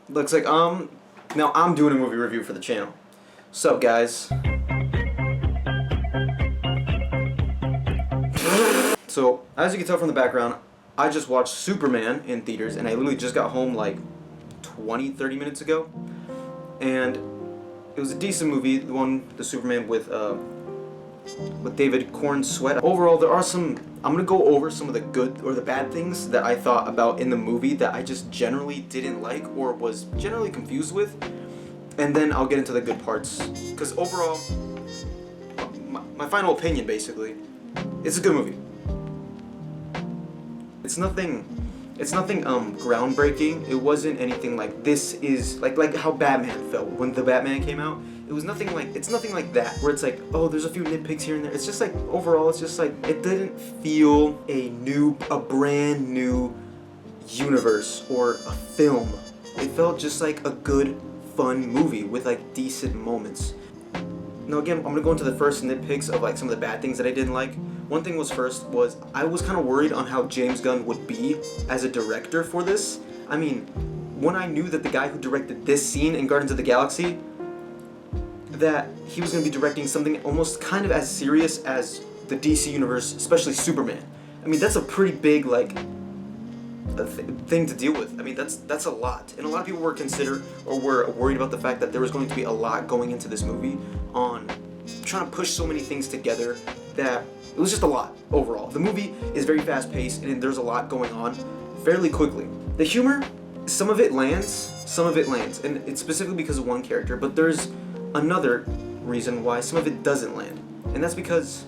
Looks like now I'm doing a movie review for the channel. Sup guys? So as you can tell from the background, I just watched Superman in theaters, and I literally just got home like 20-30 minutes ago, and it was a decent movie. The Superman with David Corn Sweat. Overall, there are some. I'm gonna go over some of the good or the bad things that I thought about in the movie that I just generally didn't like or was generally confused with, and then I'll get into the good parts. Because overall, my final opinion basically, it's a good movie. It's nothing groundbreaking. It wasn't anything like this is like how Batman felt when the Batman came out. It's nothing like that where it's like, oh, there's a few nitpicks here and there. It's just like overall it's just like it didn't feel a brand new universe or a film. It felt just like a good fun movie with like decent moments. Now again, I'm gonna go into the first nitpicks of like some of the bad things that I didn't like. One thing was I was kind of worried on how James Gunn would be as a director for this. I mean, when I knew that the guy who directed this scene in Guardians of the Galaxy, that he was going to be directing something almost kind of as serious as the DC universe, especially Superman. I mean, that's a pretty big thing to deal with. I mean, that's a lot, and a lot of people were worried about the fact that there was going to be a lot going into this movie on trying to push so many things together that it was just a lot overall. The movie is very fast paced and there's a lot going on fairly quickly. The humor, some of it lands, and it's specifically because of one character, but there's another reason why some of it doesn't land, and that's because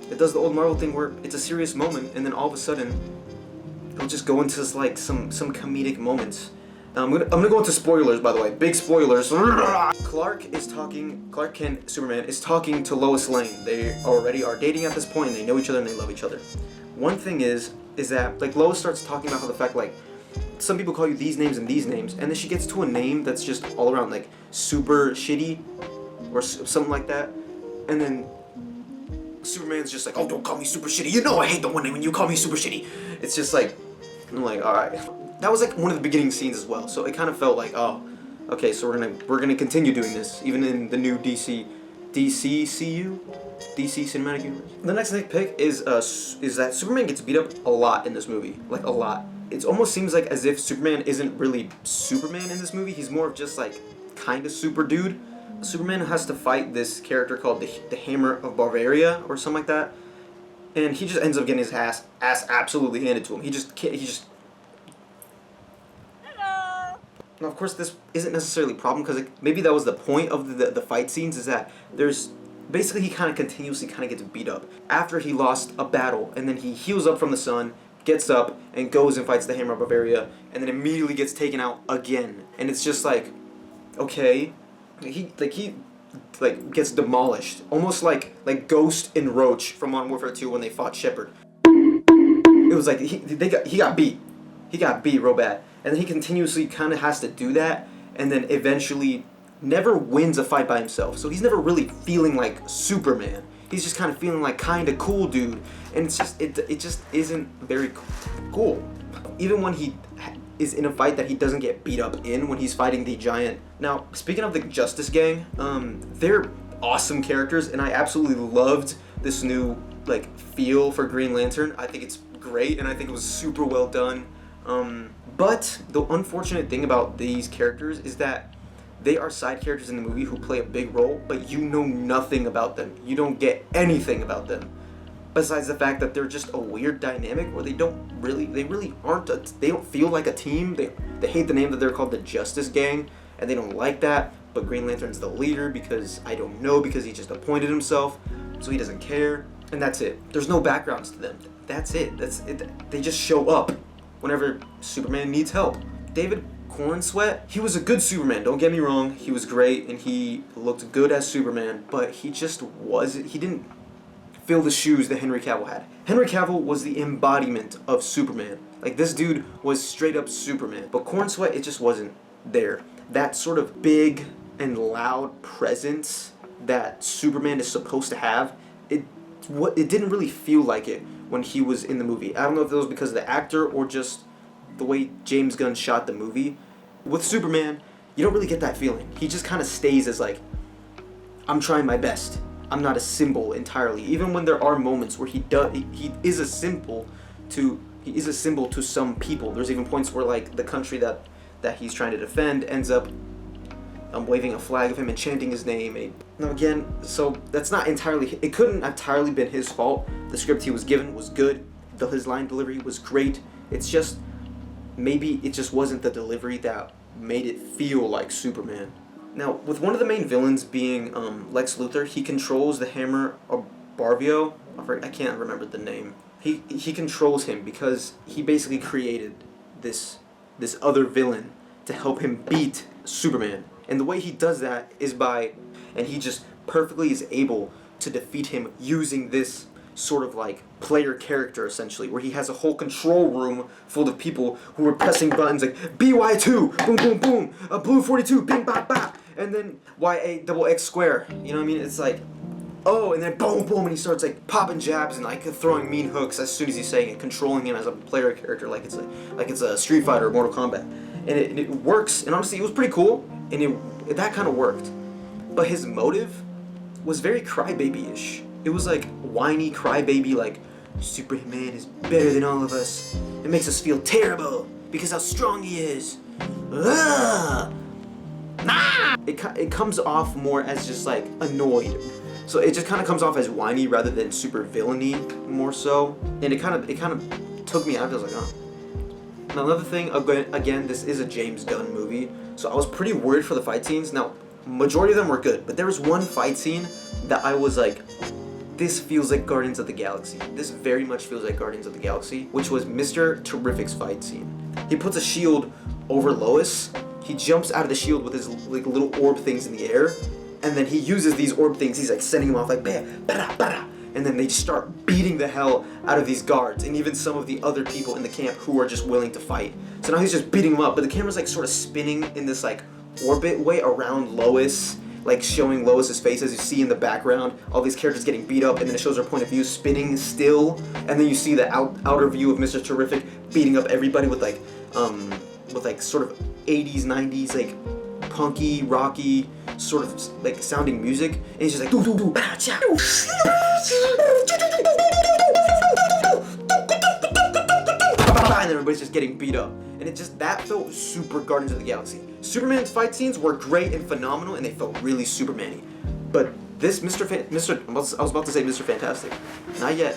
it does the old Marvel thing where it's a serious moment and then all of a sudden it'll just go into like some comedic moments. I'm gonna go into spoilers, by the way. Big spoilers. Clark Kent, Superman, is talking to Lois Lane. They already are dating at this point, and they know each other and they love each other. One thing is that like Lois starts talking about how the fact like some people call you these names, and then she gets to a name that's just all around like super shitty or something like that, and then Superman's just like, oh, don't call me super shitty. You know I hate the one when you call me super shitty. It's just like, I'm like, all right. That was like one of the beginning scenes as well, so it kind of felt like, oh, okay, so we're gonna continue doing this even in the new DC Cinematic Universe. The next nitpick is that Superman gets beat up a lot in this movie, like a lot. It almost seems like as if Superman isn't really Superman in this movie. He's more of just like kind of super dude. Superman has to fight this character called the Hammer of Bavaria or something like that, and he just ends up getting his ass absolutely handed to him. He just Now, of course, this isn't necessarily a problem because maybe that was the point of the fight scenes, is that there's basically he kind of continuously gets beat up after he lost a battle, and then he heals up from the sun, gets up and goes and fights the Hammer of Bavaria, and then immediately gets taken out again. And it's just like, okay, he gets demolished, almost like Ghost and Roach from Modern Warfare 2 when they fought Shepard. It was like he got beat real bad. And then he continuously kind of has to do that, and then eventually never wins a fight by himself. So he's never really feeling like Superman. He's just kind of feeling like kind of cool dude, and it just isn't very cool. Even when he is in a fight that he doesn't get beat up in, when he's fighting the giant. Now, speaking of the Justice Gang, they're awesome characters, and I absolutely loved this new like feel for Green Lantern. I think it's great, and I think it was super well done. But the unfortunate thing about these characters is that they are side characters in the movie who play a big role, but you know nothing about them. You don't get anything about them. Besides the fact that they're just a weird dynamic where they don't feel like a team. They hate the name that they're called the Justice Gang, and they don't like that. But Green Lantern's the leader because he just appointed himself, so he doesn't care. And that's it. There's no backgrounds to them. That's it. They just show up whenever Superman needs help. David Corn Sweat, he was a good Superman, don't get me wrong. He was great and he looked good as Superman, but he didn't fill the shoes that Henry Cavill had. Henry Cavill was the embodiment of Superman. Like, this dude was straight up Superman. But Corn Sweat, it just wasn't there. That sort of big and loud presence that Superman is supposed to have, it didn't really feel like it when he was in the movie. I don't know if it was because of the actor or just the way James Gunn shot the movie, With Superman, you don't really get that feeling. He just kind of stays as like, I'm trying my best. I'm not a symbol entirely. Even when there are moments where he is a symbol to some people. There's even points where like the country that he's trying to defend ends up waving a flag of him and chanting his name. And now again, so that's not entirely. It couldn't entirely been his fault. The script he was given was good. His line delivery was great. It's just maybe it just wasn't the delivery that made it feel like Superman. Now, with one of the main villains being Lex Luthor, he controls the Hammer of Barvio. I can't remember the name. He controls him because he basically created this other villain to help him beat Superman. And the way he does that is and he just perfectly is able to defeat him using this sort of like player character essentially, where he has a whole control room full of people who are pressing buttons like BY2, boom boom boom, blue 42, bing bop bop, and then YA XX square. You know what I mean? It's like, oh, and then boom boom, and he starts like popping jabs and like throwing mean hooks as soon as he's saying it, controlling him as a player character like it's a Street Fighter or Mortal Kombat, and it works. And honestly, it was pretty cool, and that kind of worked. But his motive was very crybaby-ish. It was like whiny crybaby, like Superman is better than all of us. It makes us feel terrible because how strong he is. Ugh. Ah! It comes off more as just like annoyed. So it just kind of comes off as whiny rather than super villainy more so. And it kind of took me out. I was like, oh. Now another thing, again, this is a James Gunn movie, so I was pretty worried for the fight scenes. Now, majority of them were good, but there was one fight scene that I was like, this feels like Guardians of the Galaxy. This very much feels like Guardians of the Galaxy, which was Mr. Terrific's fight scene. He puts a shield over Lois. He jumps out of the shield with his like little orb things in the air, and then he uses these orb things. He's like sending them off like bam, bada, bada, and then they just start beating the hell out of these guards and even some of the other people in the camp who are just willing to fight. So now he's just beating them up, but the camera's like sort of spinning in this like orbit way around Lois, like showing Lois's face as you see in the background, all these characters getting beat up, and then it shows her point of view spinning still, and then you see the outer view of Mr. Terrific beating up everybody with like sort of 80s, 90s, like punky, rocky, sort of like sounding music, and he's just like doo doo doo, cha, and everybody's just getting beat up. And that felt super Guardians of the Galaxy. Superman's fight scenes were great and phenomenal, and they felt really Superman-y. But this I was about to say Mr. Fantastic. Not yet.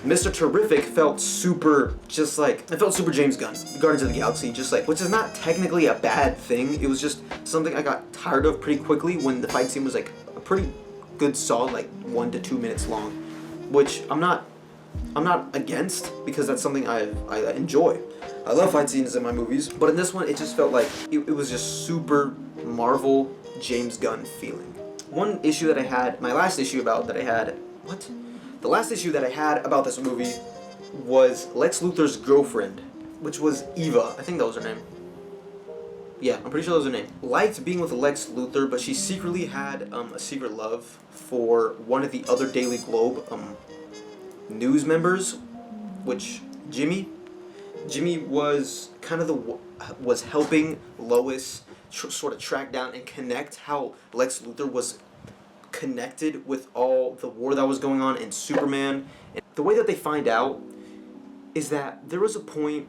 Mr. Terrific felt super, just like, it felt super James Gunn. Guardians of the Galaxy, just like, which is not technically a bad thing. It was just something I got tired of pretty quickly when the fight scene was like a pretty good solid, like 1 to 2 minutes long. Which I'm not against, because that's something I enjoy. I love fight scenes in my movies, but in this one, it just felt like it was just super Marvel James Gunn feeling. One issue that I had, the last issue that I had about this movie was Lex Luthor's girlfriend, which was Eva. I think that was her name. Yeah, I'm pretty sure that was her name. Liked being with Lex Luthor, but she secretly had a secret love for one of the other Daily Globe news members, which Jimmy was kind of was helping Lois sort of track down and connect how Lex Luthor was connected with all the war that was going on in Superman. And the way that they find out is that there was a point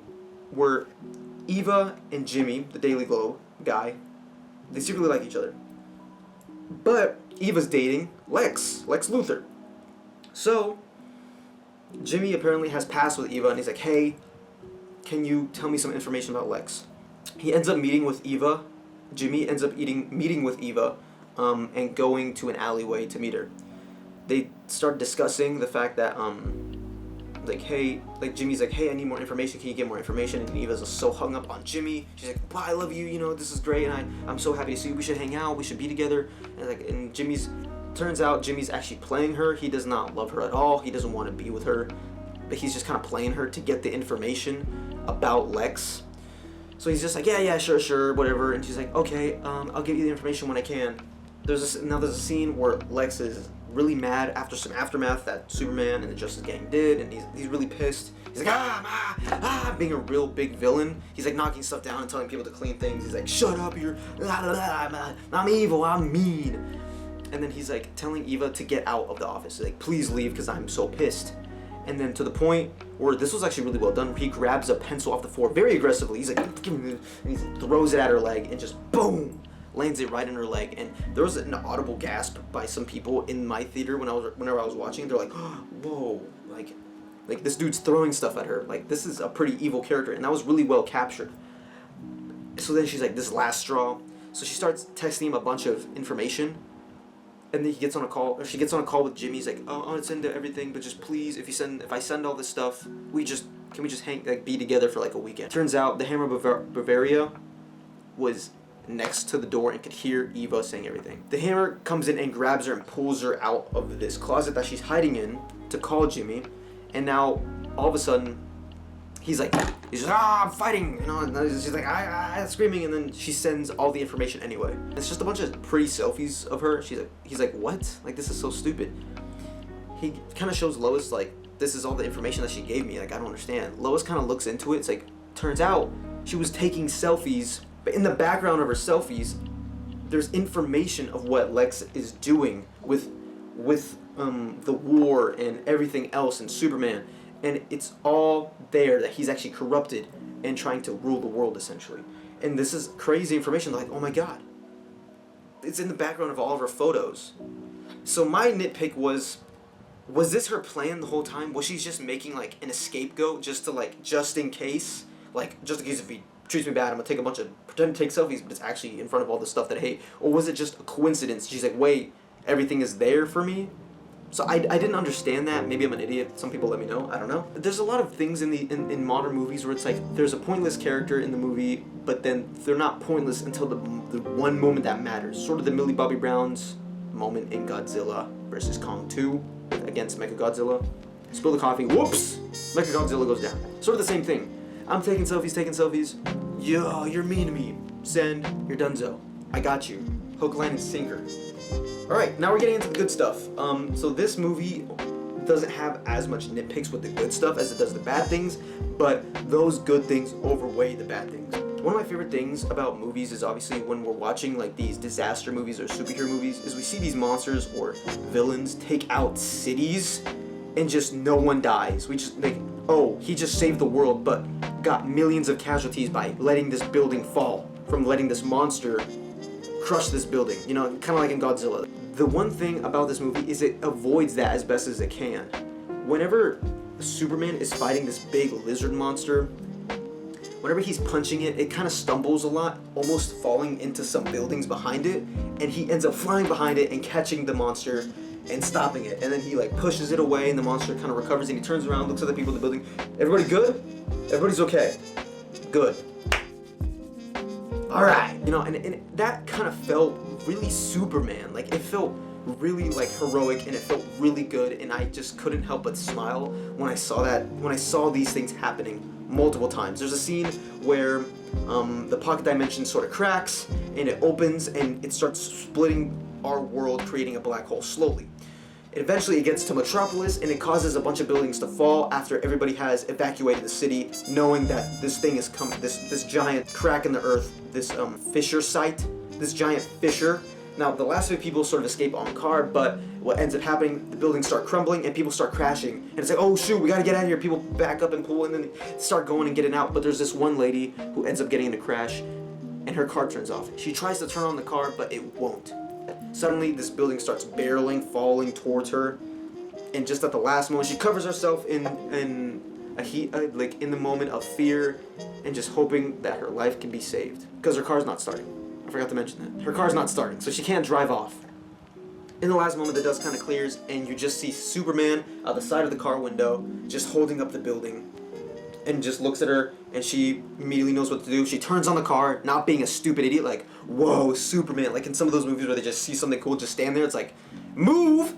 where Eva and Jimmy, the Daily Globe guy, they secretly like each other. But Eva's dating Lex Luthor. So Jimmy apparently has passed with Eva, and he's like, hey, can you tell me some information about Lex? He ends up meeting with Eva. Jimmy ends up meeting with Eva and going to an alleyway to meet her. They start discussing the fact that, Jimmy's like, hey, I need more information. Can you get more information? And Eva's just so hung up on Jimmy. She's like, wow, I love you. You know, this is great. And I'm so happy to see you. We should hang out. We should be together. And turns out Jimmy's actually playing her. He does not love her at all. He doesn't want to be with her. But he's just kind of playing her to get the information about Lex. So he's just like, yeah, sure, whatever. And she's like, okay, I'll give you the information when I can. There's a scene where Lex is really mad after some aftermath that Superman and the Justice Gang did, and he's really pissed. He's like, being a real big villain. He's like knocking stuff down and telling people to clean things. He's like, shut up, I'm evil, I'm mean. And then he's like telling Eva to get out of the office. Like, please leave because I'm so pissed. And then to the point where this was actually really well done, where he grabs a pencil off the floor very aggressively. He's like, give me, and he throws it at her leg and just boom, lands it right in her leg. And there was an audible gasp by some people in my theater whenever I was watching. They're like, whoa, like this dude's throwing stuff at her. Like, this is a pretty evil character, and that was really well captured. So then she's like, this last straw. So she starts texting him a bunch of information. And then she gets on a call with Jimmy. He's like, oh, I'm gonna send everything, but just please, if I send all this stuff, can we just be together for like a weekend? Turns out the Hammer Bavaria was next to the door and could hear Eva saying everything. The Hammer comes in and grabs her and pulls her out of this closet that she's hiding in to call Jimmy. And now, all of a sudden, he's just, I'm fighting, and she's like, screaming, and then she sends all the information anyway. It's just a bunch of pretty selfies of her. He's like, what? Like, this is so stupid. He kind of shows Lois, like, this is all the information that she gave me. Like, I don't understand. Lois kind of looks into it. It's like, turns out she was taking selfies, but in the background of her selfies, there's information of what Lex is doing with the war and everything else and Superman. And it's all there that he's actually corrupted and trying to rule the world, essentially. And this is crazy information. Like, oh my god. It's in the background of all of her photos. So my nitpick was this her plan the whole time? Was she just making, like, an scapegoat just in case? Like, just in case if he treats me bad, I'm gonna pretend to take selfies, but it's actually in front of all the stuff that I hate. Or was it just a coincidence? She's like, wait, everything is there for me? So I didn't understand that. Maybe I'm an idiot. Some people let me know. I don't know. There's a lot of things in modern movies where it's like there's a pointless character in the movie, but then they're not pointless until the one moment that matters. Sort of the Millie Bobby Brown's moment in Godzilla vs. Kong 2 against Mechagodzilla. Spill the coffee. Whoops! Mechagodzilla goes down. Sort of the same thing. I'm taking selfies. Yo, you're mean to me. Send. You're donezo. I got you. Hook, line, and sinker. Alright, now we're getting into the good stuff. So this movie doesn't have as much nitpicks with the good stuff as it does the bad things, but those good things overweigh the bad things. One of my favorite things about movies is obviously when we're watching like these disaster movies or superhero movies is we see these monsters or villains take out cities and just no one dies. We just like, oh, he just saved the world but got millions of casualties by letting this building fall, from letting this monster crush this building, you know, kind of like in Godzilla. The one thing about this movie is it avoids that as best as it can. Whenever Superman is fighting this big lizard monster, whenever he's punching it, it kind of stumbles a lot, almost falling into some buildings behind it, and he ends up flying behind it and catching the monster and stopping it. And then he like pushes it away and the monster kind of recovers and he turns around, looks at the people in the building. Everybody good? Everybody's okay. Good. Alright, you know, and that kind of felt really Superman. Like, it felt really, like, heroic, and it felt really good, and I just couldn't help but smile when I saw these things happening multiple times. There's a scene where the pocket dimension sort of cracks, and it opens, and it starts splitting our world, creating a black hole slowly. Eventually it gets to Metropolis and it causes a bunch of buildings to fall after everybody has evacuated the city, knowing that this thing is coming, this giant crack in the earth, this fissure site, this giant fissure. Now the last few people sort of escape on the car, but what ends up happening, the buildings start crumbling and people start crashing. And it's like, oh shoot, we gotta get out of here. People back up and pull and then they start going and getting out. But there's this one lady who ends up getting in a crash and her car turns off. She tries to turn on the car, but it won't. Suddenly, this building starts barreling, falling towards her, and just at the last moment, she covers herself in the moment of fear, and just hoping that her life can be saved because her car's not starting. I forgot to mention that her car's not starting, so she can't drive off. In the last moment, the dust kind of clears, and you just see Superman out the side of the car window, just holding up the building, and just looks at her, and she immediately knows what to do. She turns on the car, not being a stupid idiot, like, whoa, Superman. Like in some of those movies where they just see something cool, just stand there, it's like, move!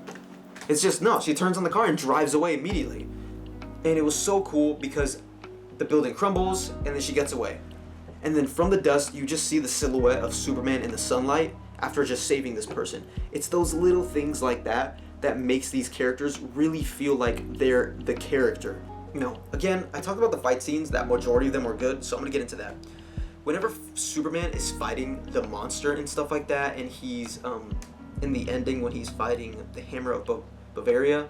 It's just, no, she turns on the car and drives away immediately. And it was so cool because the building crumbles, and then she gets away. And then from the dust, you just see the silhouette of Superman in the sunlight, after just saving this person. It's those little things like that that makes these characters really feel like they're the character. You know, again, I talked about the fight scenes, that majority of them were good, so I'm gonna get into that. Whenever Superman is fighting the monster and stuff like that, and he's in the ending when he's fighting the Hammer of Bavaria,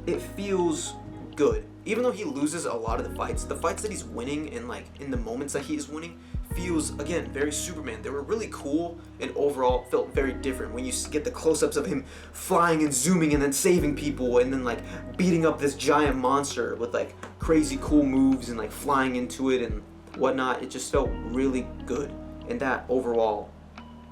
it feels good. Even though he loses a lot of the fights that he's winning and like in the moments that he is winning feels, again, very Superman. They were really cool and overall felt very different when you get the close-ups of him flying and zooming and then saving people and then like beating up this giant monster with like crazy cool moves and like flying into it and whatnot. It just felt really good, and that overall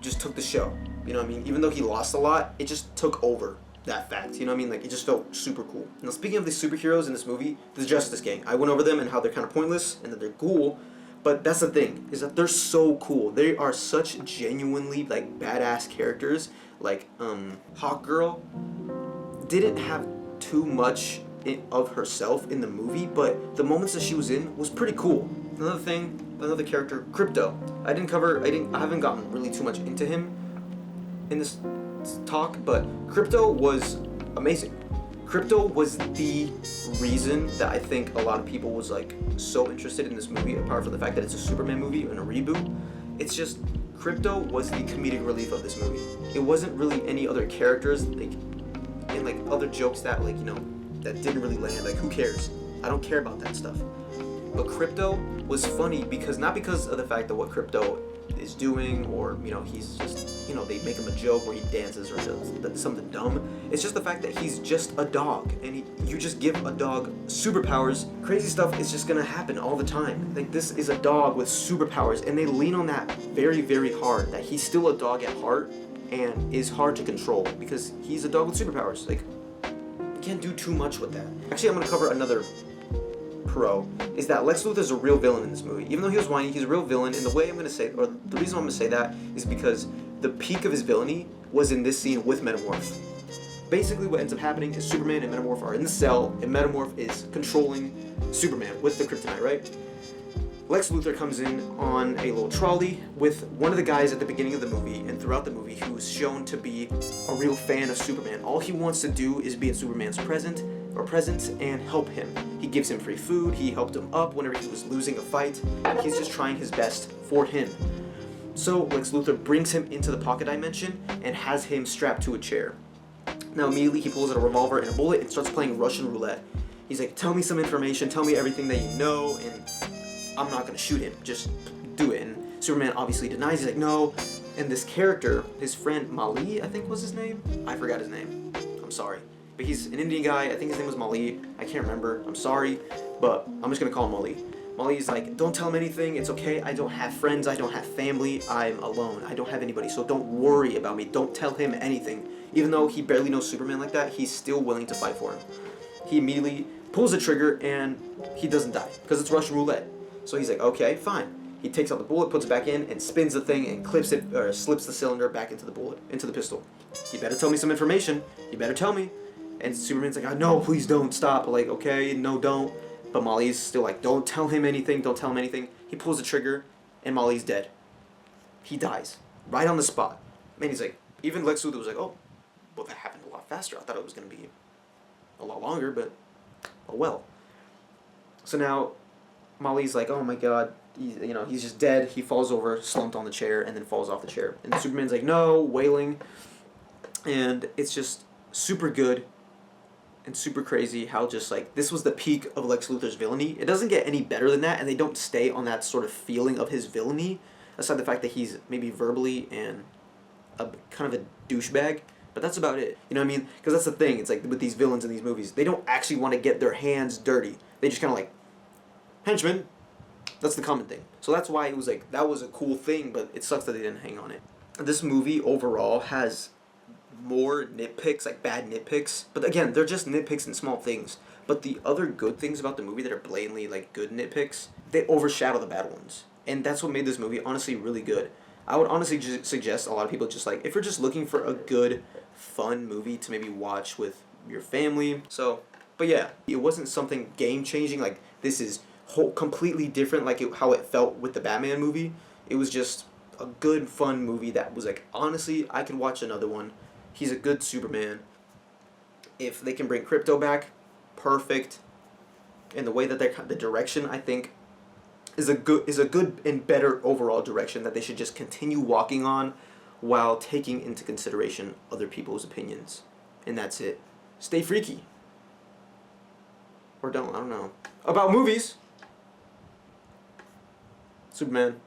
just took the show. You know what I mean? Even though he lost a lot, it just took over that fact. You know what I mean? Like, it just felt super cool. Now, speaking of the superheroes in this movie, the Justice Gang. I went over them and how they're kind of pointless and that they're cool, but that's the thing, is that they're so cool. They are such genuinely, like, badass characters. Like, Hawkgirl didn't have too much of herself in the movie, but the moments that she was in was pretty cool. Another character, Krypto. I haven't gotten really too much into him in this talk, but Krypto was amazing. Krypto was the reason that I think a lot of people was like so interested in this movie, apart from the fact that it's a Superman movie and a reboot. It's just Krypto was the comedic relief of this movie. It wasn't really any other characters like and like other jokes that like, you know, that didn't really land. Like, who cares? I don't care about that stuff. But Krypto was funny because not because of the fact that what Krypto is doing, or you know, he's just, you know, they make him a joke where he dances or does something dumb. It's just the fact that he's just a dog, and you just give a dog superpowers. Crazy stuff is just gonna happen all the time. Like, this is a dog with superpowers, and they lean on that very, very hard. That he's still a dog at heart and is hard to control because he's a dog with superpowers. Like, you can't do too much with that. Actually, I'm gonna cover another pro, is that Lex Luthor's a real villain in this movie. Even though he was whiny, he's a real villain, and the way I'm going to say, or the reason I'm going to say that is because the peak of his villainy was in this scene with Metamorph. Basically what ends up happening is Superman and Metamorph are in the cell, and Metamorph is controlling Superman with the kryptonite, right? Lex Luthor comes in on a little trolley with one of the guys at the beginning of the movie and throughout the movie who's shown to be a real fan of Superman. All he wants to do is be in Superman's presence and help him. He gives him free food, he helped him up whenever he was losing a fight, and he's just trying his best for him. So Lex Luthor brings him into the pocket dimension and has him strapped to a chair. Now immediately he pulls out a revolver and a bullet and starts playing Russian roulette. He's like, tell me some information, tell me everything that you know, and I'm not gonna shoot him, just do it. And Superman obviously denies, he's like, no. And this character, his friend Mali, I think was his name? I forgot his name, I'm sorry. But he's an Indian guy, I think his name was Mali, I can't remember, I'm sorry, but I'm just gonna call him Mali. Mali's like, don't tell him anything, it's okay, I don't have friends, I don't have family, I'm alone, I don't have anybody, so don't worry about me, don't tell him anything. Even though he barely knows Superman like that, he's still willing to fight for him. He immediately pulls the trigger and he doesn't die, because it's Russian roulette. So he's like, okay, fine. He takes out the bullet, puts it back in, and spins the thing and clips it, or slips the cylinder back into the pistol. You better tell me some information, you better tell me. And Superman's like, oh, no, please don't, stop. Like, okay, no, don't. But Molly's still like, don't tell him anything, don't tell him anything. He pulls the trigger, and Molly's dead. He dies, right on the spot. And he's like, even Lex Luthor was like, oh, well, that happened a lot faster. I thought it was going to be a lot longer, but oh well. So now, Molly's like, oh my god, he's just dead. He falls over, slumped on the chair, and then falls off the chair. And Superman's like, no, wailing. And it's just super good and super crazy how just like this was the peak of Lex Luthor's villainy. It doesn't get any better than that, and they don't stay on that sort of feeling of his villainy, aside the fact that he's maybe verbally and a kind of a douchebag. But that's about it. You know what I mean? Because that's the thing. It's like with these villains in these movies, they don't actually want to get their hands dirty. They just kind of like, henchman. That's the common thing. So that's why it was like, that was a cool thing, but it sucks that they didn't hang on it. This movie overall has more nitpicks, like bad nitpicks. But again, they're just nitpicks and small things. But the other good things about the movie that are blatantly like good nitpicks, they overshadow the bad ones. And that's what made this movie honestly really good. I would honestly just suggest a lot of people just like, if you're just looking for a good, fun movie to maybe watch with your family. So, but yeah, it wasn't something game-changing, like this is completely different like how it felt with the Batman movie. It was just a good fun movie that was like, honestly, I could watch another one. He's a good Superman. If they can bring Krypto back, perfect. And the way that the direction, I think, is a good and better overall direction that they should just continue walking on while taking into consideration other people's opinions. And that's it. Stay freaky. Or don't, I don't know. About movies. Superman.